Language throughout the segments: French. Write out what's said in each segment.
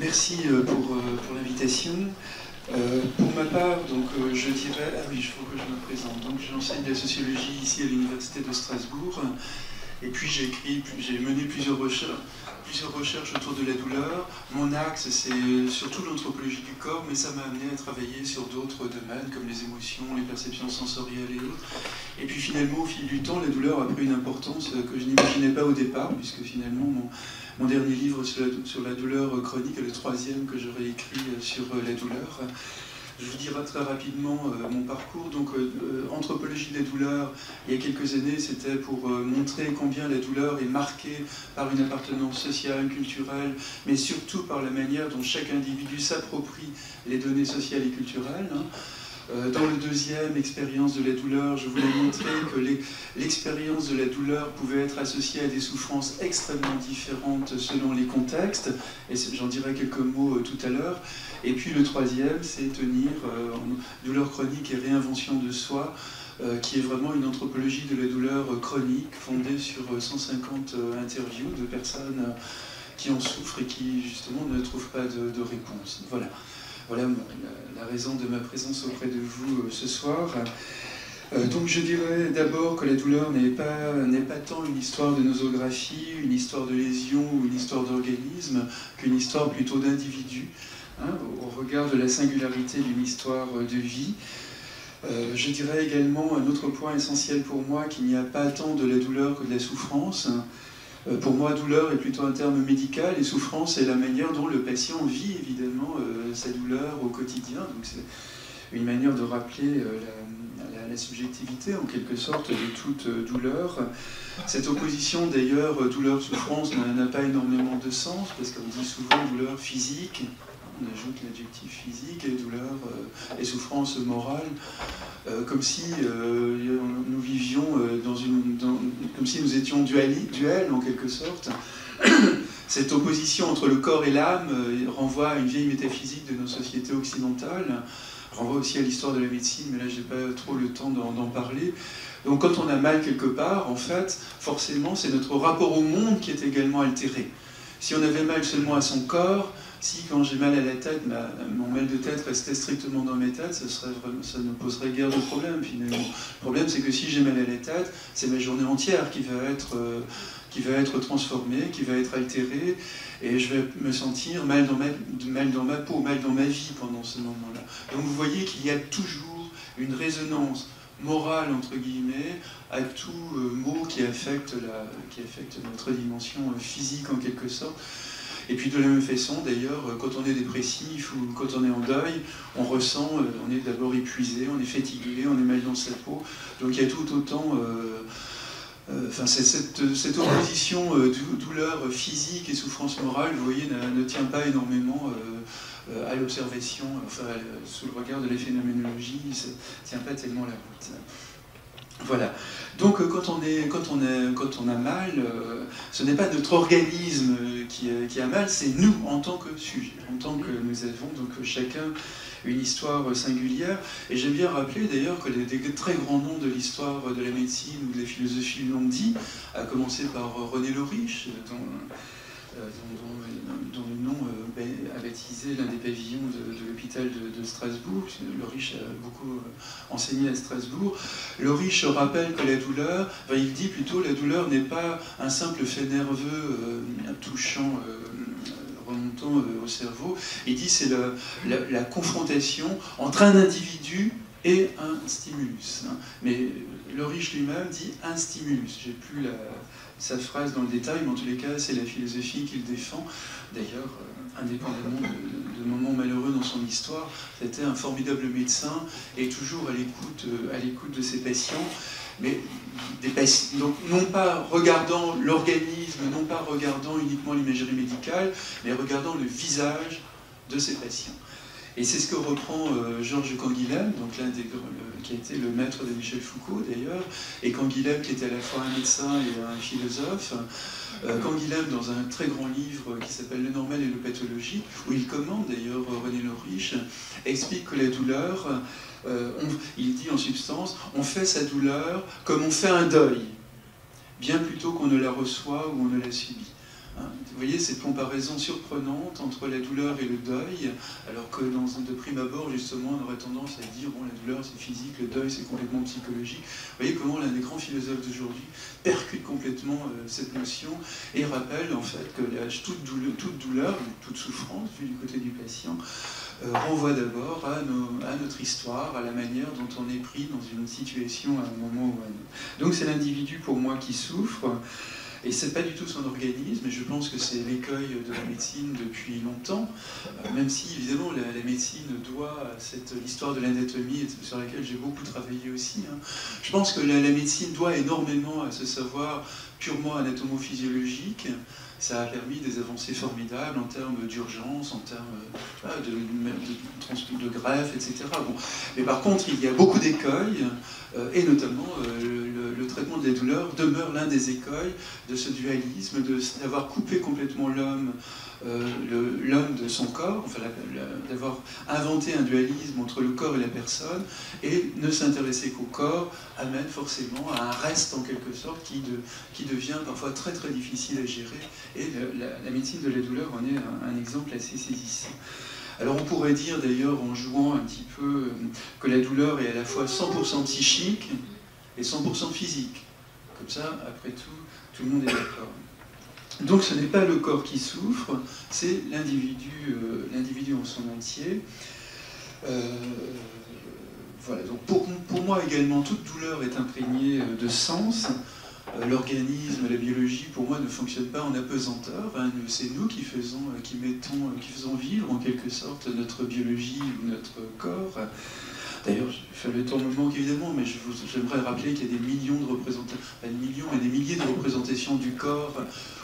Merci pour l'invitation. Pour ma part, donc, je dirais... Ah oui, il faut que je me présente. Donc, j'enseigne la sociologie ici à l'Université de Strasbourg. Et puis, j'ai mené plusieurs recherches autour de la douleur. Mon axe, c'est surtout l'anthropologie du corps, mais ça m'a amené à travailler sur d'autres domaines, comme les émotions, les perceptions sensorielles et autres. Et puis, finalement, au fil du temps, la douleur a pris une importance que je n'imaginais pas au départ, puisque finalement, mon dernier livre sur la douleur chronique est le troisième que j'aurais écrit sur la douleur. Je vous dirai très rapidement mon parcours. Donc, anthropologie de la douleur, il y a quelques années, c'était pour montrer combien la douleur est marquée par une appartenance sociale, culturelle, mais surtout par la manière dont chaque individu s'approprie les données sociales et culturelles. Dans le deuxième, expérience de la douleur, je voulais montrer que l'expérience de la douleur pouvait être associée à des souffrances extrêmement différentes selon les contextes, et j'en dirai quelques mots tout à l'heure. Et puis le troisième, c'est tenir douleur chronique et réinvention de soi, qui est vraiment une anthropologie de la douleur chronique fondée sur 150 interviews de personnes qui en souffrent et qui justement ne trouvent pas de réponse. Voilà la raison de ma présence auprès de vous ce soir. Donc je dirais d'abord que la douleur n'est pas tant une histoire de nosographie, une histoire de lésion ou une histoire d'organisme, qu'une histoire plutôt d'individu, au regard de la singularité d'une histoire de vie. Je dirais également un autre point essentiel pour moi, qu'il n'y a pas tant de la douleur que de la souffrance. Pour moi, douleur est plutôt un terme médical et souffrance est la manière dont le patient vit évidemment sa douleur au quotidien. Donc c'est une manière de rappeler la subjectivité en quelque sorte de toute douleur. Cette opposition d'ailleurs, douleur-souffrance, n'a pas énormément de sens parce qu'on dit souvent douleur physique, on ajoute l'adjectif physique et douleur et souffrance morale. Comme si nous vivions comme si nous étions duels en quelque sorte. Cette opposition entre le corps et l'âme renvoie à une vieille métaphysique de nos sociétés occidentales, renvoie aussi à l'histoire de la médecine, mais là je n'ai pas trop le temps d'en parler. Donc quand on a mal quelque part, en fait, forcément c'est notre rapport au monde qui est également altéré. Si on avait mal seulement à son corps, si quand j'ai mal à la tête, mon mal de tête restait strictement dans mes têtes, ça ne poserait guère de problème finalement. Le problème c'est que si j'ai mal à la tête, c'est ma journée entière qui va être transformée, qui va être altérée, et je vais me sentir mal dans ma peau, mal dans ma vie pendant ce moment-là. Donc vous voyez qu'il y a toujours une résonance morale, entre guillemets, à tout mot qui affecte notre dimension physique en quelque sorte. Et puis de la même façon, d'ailleurs, quand on est dépressif ou quand on est en deuil, on ressent, on est d'abord épuisé, on est fatigué, on est mal dans sa peau. Donc il y a tout autant... cette opposition douleur physique et souffrance morale, vous voyez, ne tient pas énormément à l'observation, sous le regard de la phénoménologie, ça ne tient pas tellement la route. Voilà. Donc quand on a mal, ce n'est pas notre organisme qui a mal, c'est nous en tant que sujet, en tant que nous avons donc chacun une histoire singulière. Et j'aime bien rappeler d'ailleurs que des très grands noms de l'histoire de la médecine ou de la philosophie l'ont dit, à commencer par René Loriche, dont le nom a baptisé l'un des pavillons de l'hôpital de Strasbourg. Loriche a beaucoup enseigné à Strasbourg. Loriche rappelle que la douleur, il dit plutôt la douleur n'est pas un simple fait nerveux touchant, remontant au cerveau. Il dit c'est la confrontation entre un individu et un stimulus. Mais Loriche lui-même dit un stimulus. J'ai plus sa phrase dans le détail, mais en tous les cas, c'est la philosophie qu'il défend. D'ailleurs, indépendamment de moments malheureux dans son histoire, c'était un formidable médecin et toujours à l'écoute de ses patients. Mais donc, non pas regardant l'organisme, non pas regardant uniquement l'imagerie médicale, mais regardant le visage de ses patients. Et c'est ce que reprend Georges Canguilhem, donc qui a été le maître de Michel Foucault d'ailleurs, et Canguilhem qui était à la fois un médecin et un philosophe. Canguilhem, dans un très grand livre qui s'appelle Le normal et le pathologique, où il commente d'ailleurs René Loriche, explique que la douleur, il dit en substance, on fait sa douleur comme on fait un deuil, bien plutôt qu'on ne la reçoit ou on ne la subit. Hein. Vous voyez cette comparaison surprenante entre la douleur et le deuil, alors que de prime abord, justement, on aurait tendance à dire bon, la douleur c'est physique, le deuil c'est complètement psychologique. Vous voyez comment l'un des grands philosophes d'aujourd'hui percute complètement cette notion et rappelle en fait que toute douleur, toute souffrance, vu du côté du patient, renvoie d'abord à notre histoire, à la manière dont on est pris dans une situation à un moment ou à un autre. Donc c'est l'individu pour moi qui souffre. Et c'est pas du tout son organisme, et je pense que c'est l'écueil de la médecine depuis longtemps, même si évidemment la médecine doit à l'histoire de l'anatomie, sur laquelle j'ai beaucoup travaillé aussi. Hein. Je pense que la médecine doit énormément à ce savoir purement anatomo-physiologique. Ça a permis des avancées formidables en termes d'urgence, en termes de greffe, etc. Bon. Mais par contre, il y a beaucoup d'écueils, et notamment le traitement de la douleur demeure l'un des écueils de ce dualisme, d'avoir coupé complètement l'homme de son corps, enfin, d'avoir inventé un dualisme entre le corps et la personne, et ne s'intéresser qu'au corps amène forcément à un reste en quelque sorte qui devient parfois très très difficile à gérer, et la médecine de la douleur en est un exemple assez saisissant. Alors on pourrait dire d'ailleurs en jouant un petit peu que la douleur est à la fois 100% psychique et 100% physique. Comme ça, après tout le monde est d'accord. Donc ce n'est pas le corps qui souffre, c'est l'individu en son entier. Voilà, donc pour moi également, toute douleur est imprégnée de sens. L'organisme, la biologie, pour moi, ne fonctionne pas en apesanteur. Hein. C'est nous qui faisons vivre en quelque sorte notre biologie ou notre corps. D'ailleurs, le temps me manque évidemment, mais j'aimerais rappeler qu'il y a des millions de représentations, pas des millions, mais des milliers de représentations du corps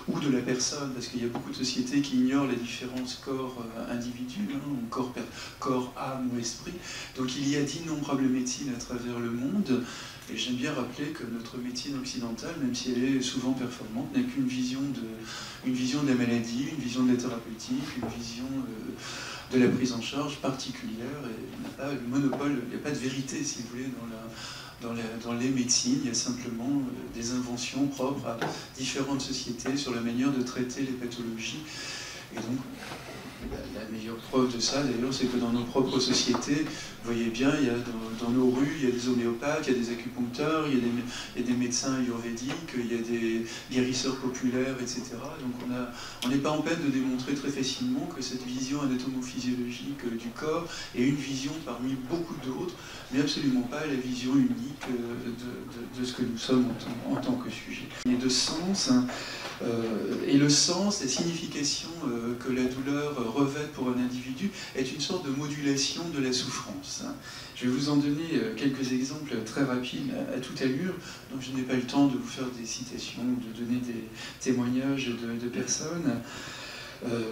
ou de la personne, parce qu'il y a beaucoup de sociétés qui ignorent la différence corps-individu, hein, corps, âme ou esprit. Donc il y a d'innombrables médecines à travers le monde, et j'aime bien rappeler que notre médecine occidentale, même si elle est souvent performante, n'a qu'une vision de la maladie, une vision de la thérapeutique, une vision de la prise en charge particulière, et il n'y a pas le monopole, il n'y a pas de vérité, si vous voulez, dans les médecines. Il y a simplement des inventions propres à différentes sociétés sur la manière de traiter les pathologies. Et donc, la meilleure preuve de ça, d'ailleurs, c'est que dans nos propres sociétés, vous voyez bien, il y a dans nos rues, il y a des homéopathes, il y a des acupuncteurs, il y a des médecins ayurvédiques, il y a des guérisseurs populaires, etc. Donc on n'est pas en peine de démontrer très facilement que cette vision anatomo-physiologique du corps est une vision parmi beaucoup d'autres, mais absolument pas la vision unique de ce que nous sommes en tant que sujet. Il y a de sens, hein, et le sens, la signification que la douleur revêt pour un individu est une sorte de modulation de la souffrance. Je vais vous en donner quelques exemples très rapides à toute allure, donc je n'ai pas le temps de vous faire des citations, de donner des témoignages de personnes,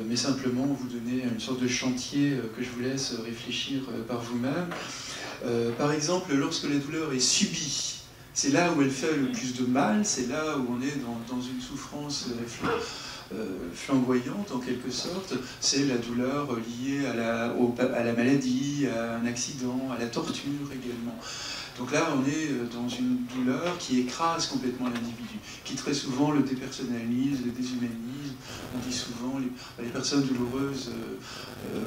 mais simplement vous donner une sorte de chantier que je vous laisse réfléchir par vous-même. Par exemple, lorsque la douleur est subie, c'est là où elle fait le plus de mal, c'est là où on est dans une souffrance flamboyante en quelque sorte, c'est la douleur liée à la maladie, à un accident, à la torture également. Donc là, on est dans une douleur qui écrase complètement l'individu, qui très souvent le dépersonnalise, le déshumanise. On dit souvent, les personnes douloureuses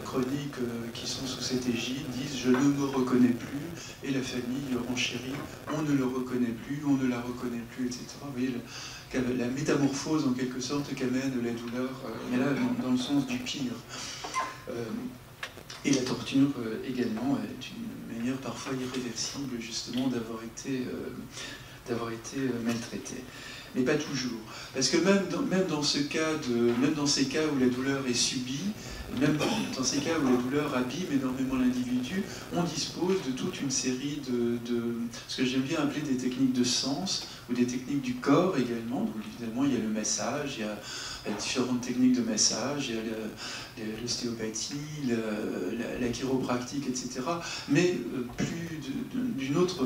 chroniques qui sont sous cette égide disent « je ne me reconnais plus » et la famille renchérit « on ne le reconnaît plus, on ne la reconnaît plus », etc. Vous voyez, la métamorphose en quelque sorte qu'amène la douleur, mais là dans le sens du pire. Et la torture également est une manière parfois irréversible justement d'avoir été maltraité. Mais pas toujours. Parce que même dans ces cas où la douleur est subie, même dans ces cas où la douleur abîme énormément l'individu, on dispose de toute une série de ce que j'aime bien appeler des techniques de sens, ou des techniques du corps également. Donc évidemment, il y a le massage, il y a différentes techniques de massage, il y a l'ostéopathie, la chiropractique, etc. Mais plus d'une autre,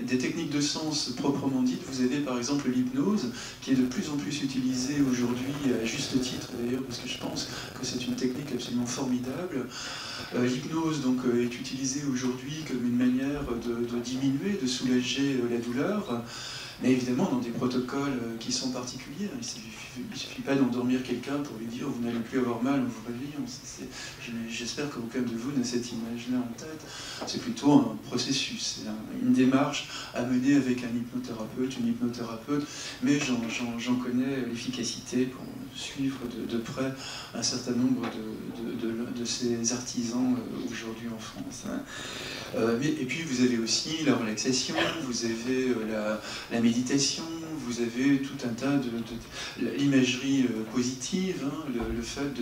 des techniques de sens proprement dites, vous avez par exemple l'hypnose, qui est de plus en plus utilisée aujourd'hui, à juste titre d'ailleurs, parce que je pense que c'est une technique absolument formidable. L'hypnose donc est utilisée aujourd'hui comme une manière de diminuer, de soulager la douleur. Mais évidemment, dans des protocoles qui sont particuliers. Il ne suffit pas d'endormir quelqu'un pour lui dire vous n'allez plus avoir mal en vous réveillant. J'espère qu'aucun de vous n'a cette image-là en tête. C'est plutôt un processus, c'est une démarche à mener avec un hypnothérapeute, une hypnothérapeute, mais j'en connais l'efficacité pour suivre de près un certain nombre de ces artisans aujourd'hui en France. Et puis vous avez aussi la relaxation, vous avez la méditation, vous avez tout un tas de l'imagerie positive, hein, le fait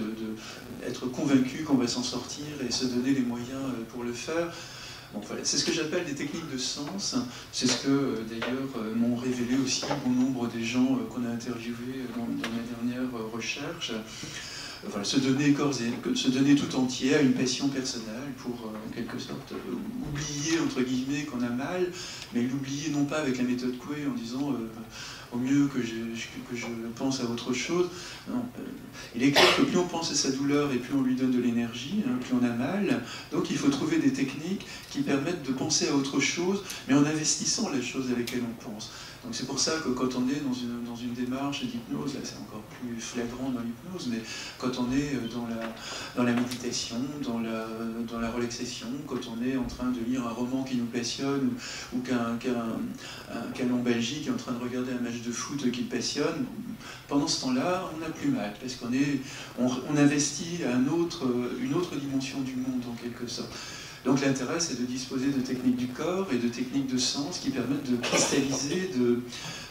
d'être convaincu qu'on va s'en sortir et se donner les moyens pour le faire. Bon, voilà. C'est ce que j'appelle des techniques de sens. C'est ce que d'ailleurs m'ont révélé aussi bon nombre des gens qu'on a interviewés dans mes dernières recherches. Voilà, se donner tout entier à une passion personnelle pour, en quelque sorte, oublier, entre guillemets, qu'on a mal, mais l'oublier non pas avec la méthode Coué en disant au mieux que je pense à autre chose. Non, il est clair que plus on pense à sa douleur et plus on lui donne de l'énergie, hein, plus on a mal. Donc il faut trouver des techniques qui permettent de penser à autre chose, mais en investissant la chose à laquelle on pense. Donc c'est pour ça que quand on est dans une démarche d'hypnose, là c'est encore plus flagrant dans l'hypnose, mais quand on est dans la méditation, dans la relaxation, quand on est en train de lire un roman qui nous passionne, ou qu'un lombalgie qui est en train de regarder un match de foot qui le passionne, pendant ce temps-là, on n'a plus mal, parce qu'on investit à une autre dimension du monde en quelque sorte. Donc l'intérêt, c'est de disposer de techniques du corps et de techniques de sens qui permettent de cristalliser,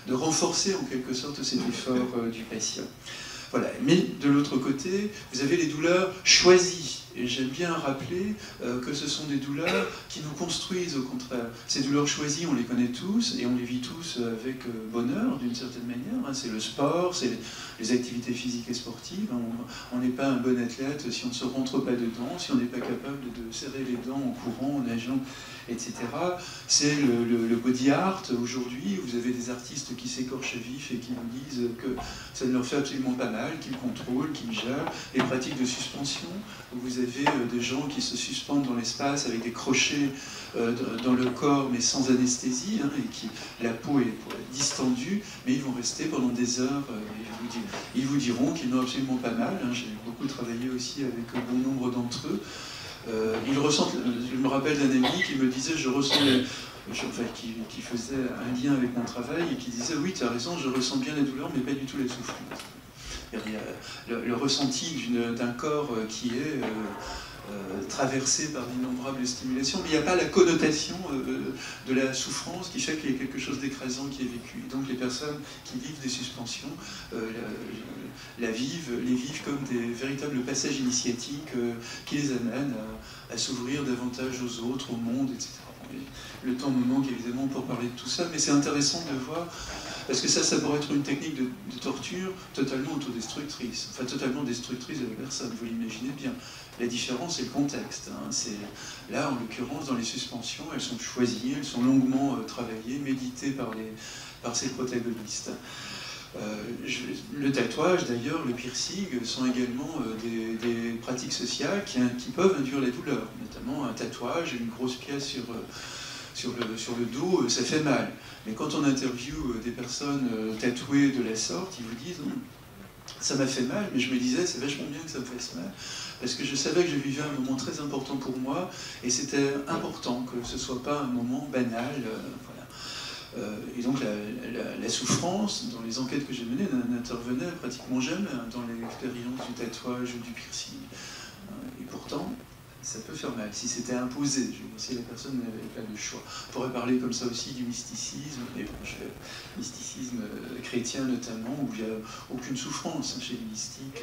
de renforcer en quelque sorte cet effort du patient. Voilà. Mais de l'autre côté, vous avez les douleurs choisies. Et j'aime bien rappeler que ce sont des douleurs qui nous construisent au contraire. Ces douleurs choisies, on les connaît tous et on les vit tous avec bonheur d'une certaine manière. Hein. C'est le sport, c'est les activités physiques et sportives. On n'est pas un bon athlète si on ne se rentre pas dedans, si on n'est pas capable de serrer les dents en courant, en nageant, etc. C'est le body art. Aujourd'hui, vous avez des artistes qui s'écorchent vif et qui nous disent que ça ne leur fait absolument pas mal, qu'ils contrôlent, qu'ils gèrent. Les pratiques de suspension, vous avez des gens qui se suspendent dans l'espace avec des crochets dans le corps, mais sans anesthésie, hein, et la peau est distendue, mais ils vont rester pendant des heures. Ils vous diront qu'ils n'ont absolument pas mal. Hein. J'ai beaucoup travaillé aussi avec bon nombre d'entre eux. Ils ressentent, je me rappelle d'un ami qui me disait, qui faisait un lien avec mon travail et qui disait, oui, tu as raison, je ressens bien la douleur, mais pas du tout la souffrance. Il y a le ressenti d'un corps qui est traversé par d'innombrables stimulations, mais il n'y a pas la connotation de la souffrance qui fait qu'il y a quelque chose d'écrasant qui est vécu. Et donc les personnes qui vivent des suspensions les vivent comme des véritables passages initiatiques qui les amènent à s'ouvrir davantage aux autres, au monde, etc. Le temps me manque évidemment pour parler de tout ça, mais c'est intéressant de voir, parce que ça pourrait être une technique de torture totalement autodestructrice, enfin totalement destructrice de la personne, vous l'imaginez bien. La différence, c'est le contexte. Hein. Là, en l'occurrence, dans les suspensions, elles sont choisies, elles sont longuement travaillées, méditées par ces protagonistes. Le tatouage, d'ailleurs, le piercing, sont également des pratiques sociales qui peuvent induire la douleur. Notamment un tatouage, une grosse pièce sur le dos, ça fait mal. Mais quand on interviewe des personnes tatouées de la sorte, ils vous disent ça m'a fait mal, mais je me disais c'est vachement bien que ça me fasse mal, parce que je savais que je vivais un moment très important pour moi, et c'était important que ce ne soit pas un moment banal. Voilà. Et donc la souffrance, dans les enquêtes que j'ai menées, n'intervenait pratiquement jamais dans l'expérience du tatouage ou du piercing. Et pourtant, ça peut faire mal, si c'était imposé, si la personne n'avait pas de choix. On pourrait parler comme ça aussi du mysticisme, et mysticisme chrétien notamment, où il n'y a aucune souffrance chez les mystiques,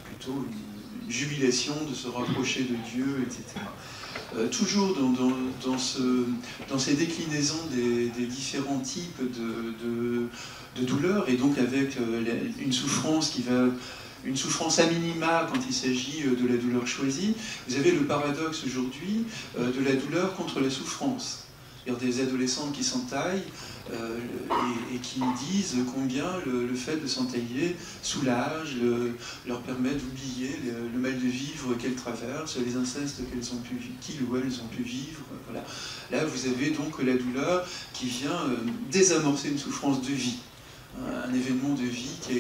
plutôt une jubilation de se rapprocher de Dieu, etc. Toujours dans ces déclinaisons des différents types de douleurs, et donc avec une souffrance qui va... Une souffrance à minima quand il s'agit de la douleur choisie. Vous avez le paradoxe aujourd'hui de la douleur contre la souffrance. C'est-à-dire des adolescents qui s'entaillent et qui disent combien le fait de s'entailler soulage, leur permet d'oublier le mal de vivre qu'elles traversent, les incestes qu'ils ou elles ont pu vivre. Voilà. Là, vous avez donc la douleur qui vient désamorcer une souffrance de vie, un événement de vie qui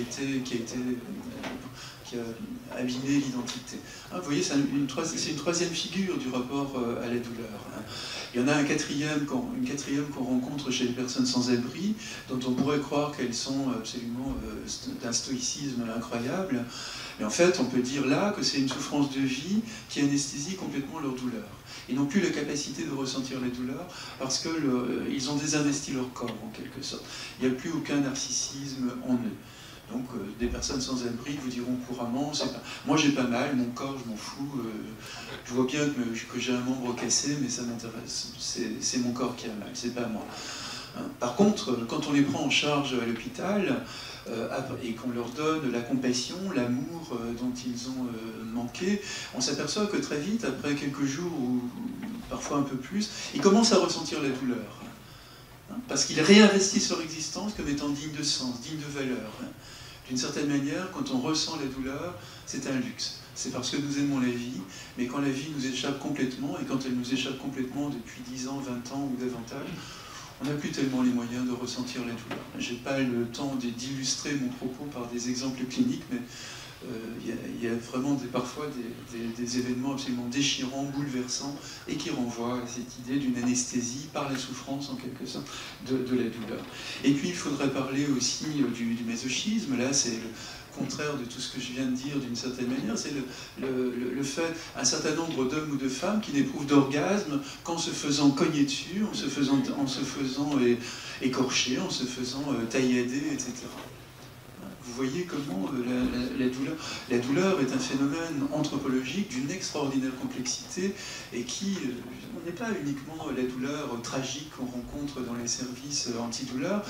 a abîmé l'identité. Vous voyez, c'est une troisième figure du rapport à la douleur. Il y en a une quatrième qu'on rencontre chez les personnes sans abri, dont on pourrait croire qu'elles sont absolument d'un stoïcisme incroyable. Mais en fait, on peut dire là que c'est une souffrance de vie qui anesthésie complètement leur douleur. Ils n'ont plus la capacité de ressentir la douleur parce qu'ils ont désinvesti leur corps, en quelque sorte. Il n'y a plus aucun narcissisme en eux. Donc, des personnes sans abri vous diront couramment, moi j'ai pas mal, mon corps je m'en fous, je vois bien que j'ai un membre cassé, mais ça m'intéresse, c'est mon corps qui a mal, c'est pas moi. Par contre, quand on les prend en charge à l'hôpital, et qu'on leur donne la compassion, l'amour dont ils ont manqué, on s'aperçoit que très vite, après quelques jours ou parfois un peu plus, ils commencent à ressentir la douleur. Parce qu'ils réinvestissent leur existence comme étant digne de sens, digne de valeur. D'une certaine manière, quand on ressent la douleur, c'est un luxe. C'est parce que nous aimons la vie, mais quand la vie nous échappe complètement, et quand elle nous échappe complètement depuis 10 ans, 20 ans ou davantage, on n'a plus tellement les moyens de ressentir la douleur. Je n'ai pas le temps d'illustrer mon propos par des exemples cliniques, mais il y a vraiment parfois des événements absolument déchirants, bouleversants, et qui renvoient à cette idée d'une anesthésie par la souffrance, en quelque sorte, de la douleur. Et puis, il faudrait parler aussi du masochisme. Là, c'est le contraire de tout ce que je viens de dire d'une certaine manière, c'est le fait, un certain nombre d'hommes ou de femmes qui n'éprouvent d'orgasme qu'en se faisant cogner dessus, en se faisant écorcher, en se faisant taillader, etc. Vous voyez comment la douleur est un phénomène anthropologique d'une extraordinaire complexité et qui n'est pas uniquement la douleur tragique qu'on rencontre dans les services antidouleurs,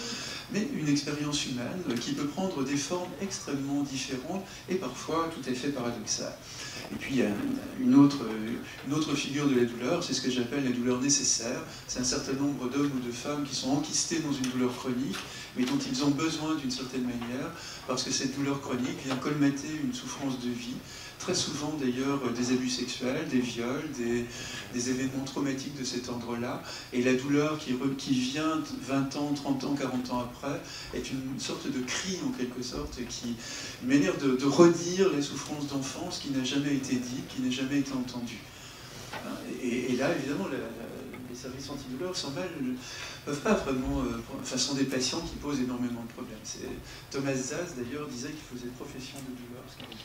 mais une expérience humaine qui peut prendre des formes extrêmement différentes et parfois tout à fait paradoxales. Et puis il y a une autre figure de la douleur, c'est ce que j'appelle la douleur nécessaire. C'est un certain nombre d'hommes ou de femmes qui sont enquistés dans une douleur chronique, mais dont ils ont besoin d'une certaine manière, parce que cette douleur chronique vient colmater une souffrance de vie, très souvent d'ailleurs des abus sexuels, des viols, des événements traumatiques de cet ordre-là, et la douleur qui vient 20 ans, 30 ans, 40 ans après, est une sorte de cri en quelque sorte, une manière de redire la souffrance d'enfance qui n'a jamais été dite, qui n'a jamais été entendue. Et là, évidemment, les services antidouleurs ne peuvent pas vraiment... sont des patients qui posent énormément de problèmes. Thomas Szasz, d'ailleurs, disait qu'il faisait profession de douleur, ce qui est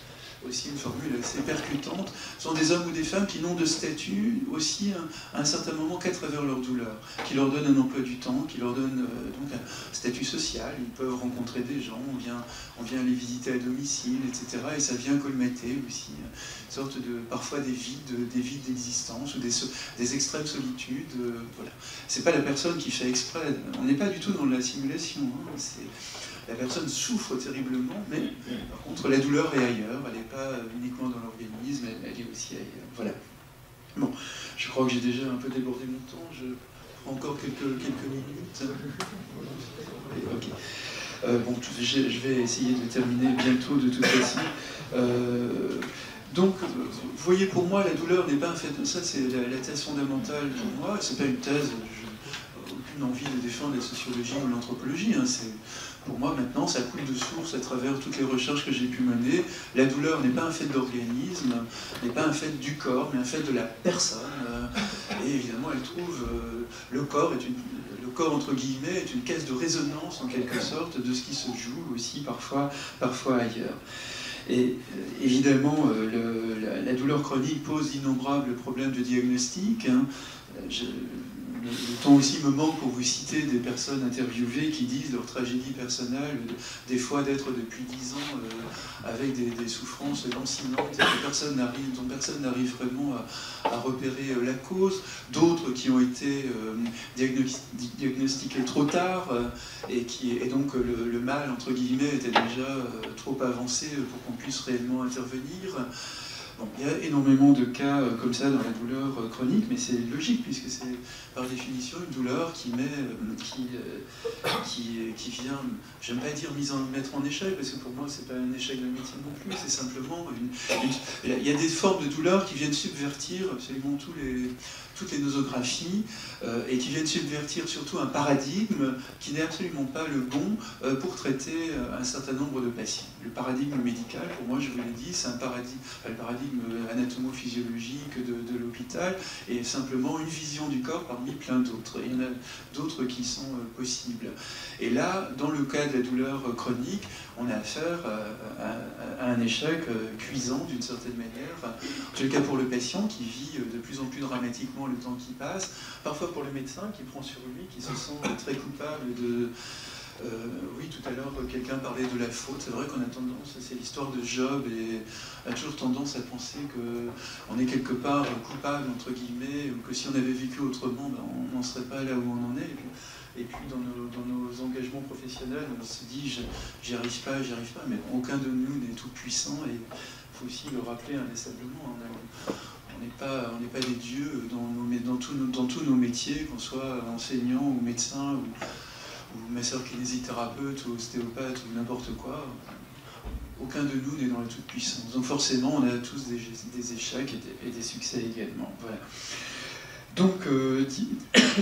aussi une formule assez percutante. Ce sont des hommes ou des femmes qui n'ont de statut aussi à un certain moment qu'à travers leur douleur, qui leur donne un emploi du temps, qui leur donne donc un statut social. Ils peuvent rencontrer des gens, on vient les visiter à domicile, etc. Et ça vient colmater aussi une sorte parfois des vides d'existence ou des extrêmes solitudes. Voilà. C'est pas la personne qui fait exprès. On n'est pas du tout dans la simulation. La personne souffre terriblement, mais par contre la douleur est ailleurs. Elle n'est pas uniquement dans l'organisme, elle est aussi ailleurs. Voilà. Bon, je crois que j'ai déjà un peu débordé mon temps. Je prends encore quelques minutes. Ok. Bon, je vais essayer de terminer bientôt de toute façon. Donc, vous voyez, pour moi, la douleur n'est pas un fait. Ça, c'est la thèse fondamentale pour moi. C'est pas une thèse. Aucune envie de défendre la sociologie ou l'anthropologie. Pour moi, maintenant, ça coule de source à travers toutes les recherches que j'ai pu mener. La douleur n'est pas un fait d'organisme, n'est pas un fait du corps, mais un fait de la personne. Et évidemment, elle trouve... le corps, entre guillemets, est une caisse de résonance, en quelque sorte, de ce qui se joue aussi parfois ailleurs. Et évidemment, la douleur chronique pose d'innombrables problèmes de diagnostic. Le temps aussi me manque pour vous citer des personnes interviewées qui disent leur tragédie personnelle, des fois d'être depuis 10 ans avec des souffrances lancinantes et dont personne n'arrive vraiment à repérer la cause, d'autres qui ont été diagnostiquées trop tard et donc le mal, entre guillemets, était déjà trop avancé pour qu'on puisse réellement intervenir. Bon, il y a énormément de cas comme ça dans la douleur chronique, mais c'est logique, puisque c'est par définition une douleur qui vient, j'aime pas dire mettre en échec, parce que pour moi c'est pas un échec de la médecine non plus, c'est simplement il y a des formes de douleur qui viennent subvertir absolument toutes les nosographies, et qui viennent subvertir surtout un paradigme qui n'est absolument pas le bon pour traiter un certain nombre de patients. Le paradigme médical, pour moi, je vous l'ai dit, c'est le paradigme anatomo-physiologique de l'hôpital, et simplement une vision du corps parmi plein d'autres. Il y en a d'autres qui sont possibles. Et là, dans le cas de la douleur chronique, on a affaire à un échec cuisant d'une certaine manière. Enfin, c'est le cas pour le patient qui vit de plus en plus dramatiquement le temps qui passe, parfois pour le médecin qui prend sur lui, qui se sent très coupable de... oui, tout à l'heure, quelqu'un parlait de la faute. C'est vrai qu'on a tendance, c'est l'histoire de Job, et on a toujours tendance à penser qu'on est quelque part coupable, entre guillemets, ou que si on avait vécu autrement, ben, on n'en serait pas là où on en est. Et puis dans nos engagements professionnels, on se dit j'y arrive pas, mais aucun de nous n'est tout puissant, et il faut aussi le rappeler inlassablement. On n'est pas des dieux dans tous nos métiers, qu'on soit enseignant ou médecin ou masseur-kinésithérapeute ou ostéopathe ou n'importe quoi. Aucun de nous n'est dans la toute-puissance. Donc forcément, on a tous des échecs et des succès également. Voilà. Donc,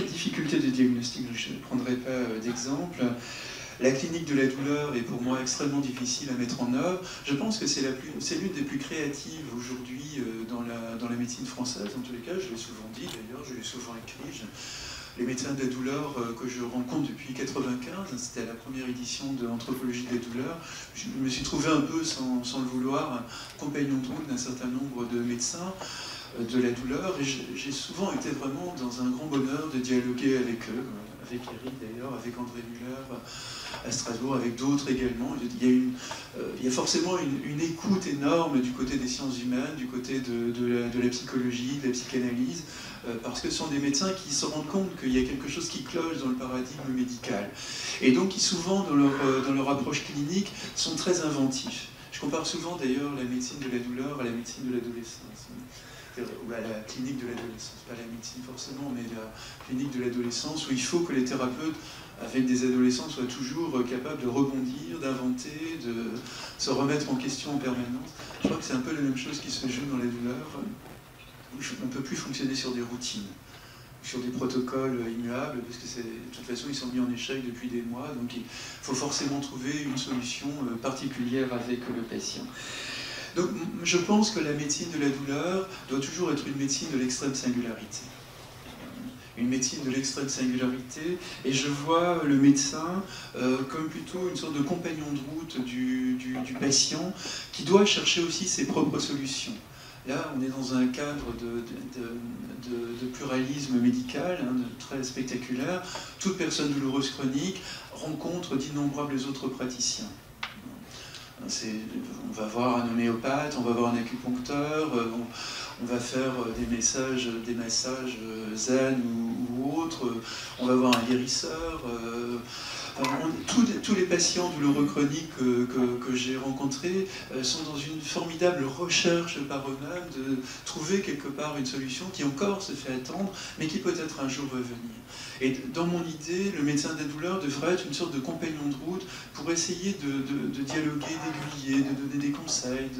difficulté de diagnostic, je ne prendrai pas d'exemple. La clinique de la douleur est pour moi extrêmement difficile à mettre en œuvre. Je pense que c'est l'une des plus créatives aujourd'hui dans la médecine française. En tous les cas, je l'ai souvent dit d'ailleurs, je l'ai souvent écrit. Les médecins de la douleur que je rencontre depuis 1995, c'était la première édition de l'anthropologie de la douleur, je me suis trouvé un peu, sans le vouloir, un compagnon de route d'un certain nombre de médecins de la douleur, et j'ai souvent été vraiment dans un grand bonheur de dialoguer avec eux, avec Eric d'ailleurs, avec André Muller à Strasbourg, avec d'autres également. Il y a forcément une écoute énorme du côté des sciences humaines, du côté de la psychologie, de la psychanalyse, parce que ce sont des médecins qui se rendent compte qu'il y a quelque chose qui cloche dans le paradigme médical, et donc qui souvent dans leur approche clinique sont très inventifs. Je compare souvent d'ailleurs la médecine de la douleur à la médecine de l'adolescence, ou à la clinique de l'adolescence, pas la médecine forcément, mais la clinique de l'adolescence, où il faut que les thérapeutes avec des adolescents soient toujours capables de rebondir, d'inventer, de se remettre en question en permanence. Je crois que c'est un peu la même chose qui se joue dans la douleur. On ne peut plus fonctionner sur des routines, sur des protocoles immuables, parce que de toute façon ils sont mis en échec depuis des mois, donc il faut forcément trouver une solution particulière avec le patient. Donc je pense que la médecine de la douleur doit toujours être une médecine de l'extrême singularité. Une médecine de l'extrême singularité, et je vois le médecin comme plutôt une sorte de compagnon de route du patient, qui doit chercher aussi ses propres solutions. Là, on est dans un cadre de pluralisme médical, très spectaculaire. Toute personne douloureuse chronique rencontre d'innombrables autres praticiens. On va voir un homéopathe, on va voir un acupuncteur, on va faire des massages zen ou autres, on va voir un guérisseur. Tous les patients douloureux chroniques que j'ai rencontrés sont dans une formidable recherche par eux-mêmes de trouver quelque part une solution qui encore se fait attendre, mais qui peut-être un jour va venir. Et dans mon idée, le médecin de la douleur devrait être une sorte de compagnon de route pour essayer de dialoguer, d'aiguiller, de donner des conseils.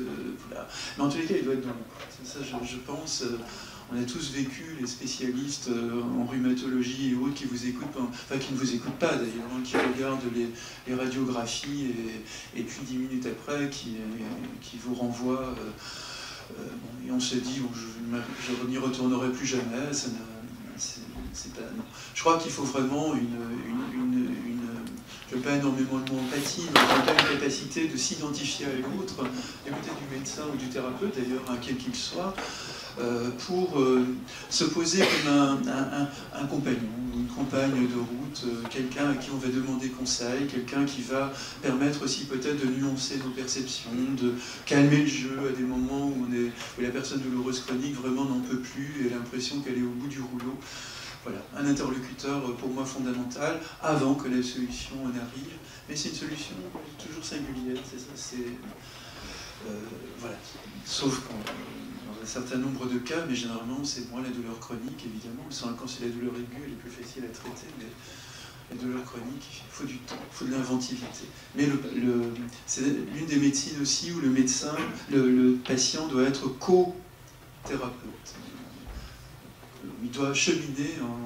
Voilà. Mais en tous les cas, il doit être dans ça, je pense. On a tous vécu, les spécialistes en rhumatologie et autres qui vous écoutent, enfin qui ne vous écoutent pas d'ailleurs, qui regardent les radiographies et puis 10 minutes après qui vous renvoient. Et on se dit, bon, je n'y retournerai plus jamais. C'est pas, non. Je crois qu'il faut vraiment je n'ai pas énormément le mot empathie, mais en tout cas une capacité de s'identifier à l'autre, du côté du médecin ou du thérapeute d'ailleurs, quel qu'il soit, pour se poser comme un compagnon, une compagne de route, quelqu'un à qui on va demander conseil, quelqu'un qui va permettre aussi peut-être de nuancer nos perceptions, de calmer le jeu à des moments où la personne douloureuse chronique vraiment n'en peut plus et a l'impression qu'elle est au bout du rouleau. Voilà, un interlocuteur pour moi fondamental avant que la solution n'arrive, mais c'est une solution toujours singulière, c'est ça, voilà, sauf quand un certain nombre de cas, mais généralement c'est moins la douleur chronique, évidemment. Quand c'est la douleur aiguë, elle est plus facile à traiter, mais la douleur chronique, il faut du temps, il faut de l'inventivité. Mais c'est l'une des médecines aussi où le médecin, le patient doit être co-thérapeute. Il doit cheminer en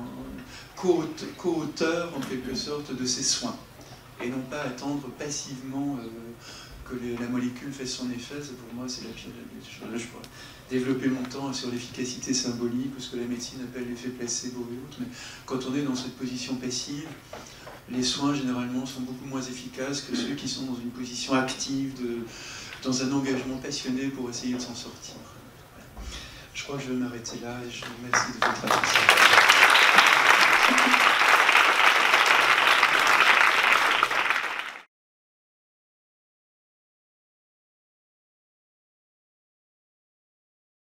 co-auteur, en quelque sorte, de ses soins, et non pas attendre passivement que la molécule fasse son effet. Pour moi, c'est la pire des choses. Là, je pourrais développer longtemps sur l'efficacité symbolique, ou ce que la médecine appelle l'effet placebo et autres, mais quand on est dans cette position passive, les soins, généralement, sont beaucoup moins efficaces que ceux qui sont dans une position active, dans un engagement passionné pour essayer de s'en sortir. Voilà. Je crois que je vais m'arrêter là, et je vous remercie de votre attention.